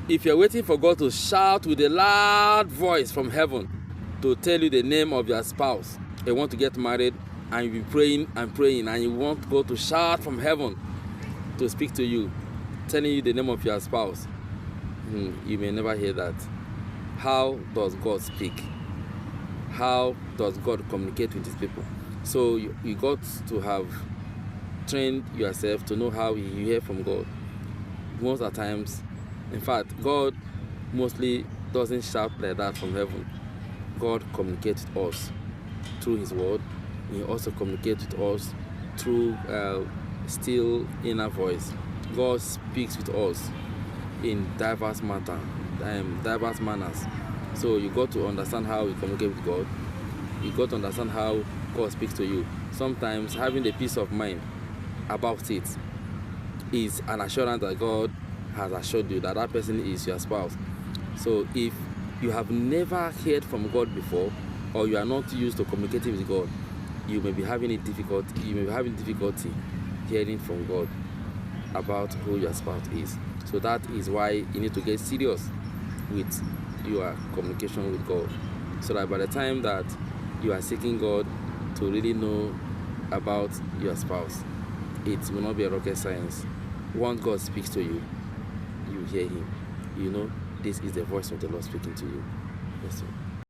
If you're waiting for God to shout with a loud voice from heaven to tell you the name of your spouse, you want to get married, and you'll be praying and praying, and you want God to shout from heaven to speak to you, telling you the name of your spouse, you may never hear that. How does God speak? How does God communicate with his people? So you got to have trained yourself to know how you hear from God. Most of the times, in fact, God mostly doesn't shout like that from heaven. God communicates with us through his word. He also communicates with us through still inner voice. God speaks with us in diverse manners. So you got to understand how you communicate with God. You got to understand how God speaks to you. Sometimes having the peace of mind about it is an assurance that God has assured you that that person is your spouse. So if you have never heard from God before, or you are not used to communicating with God, you may be having difficulty hearing from God about who your spouse is. So that is why you need to get serious with your communication with God, so that by the time that you are seeking God to really know about your spouse, it will not be a rocket science. Once God speaks to you, you hear him. You know this is the voice of the Lord speaking to you. Yes, sir.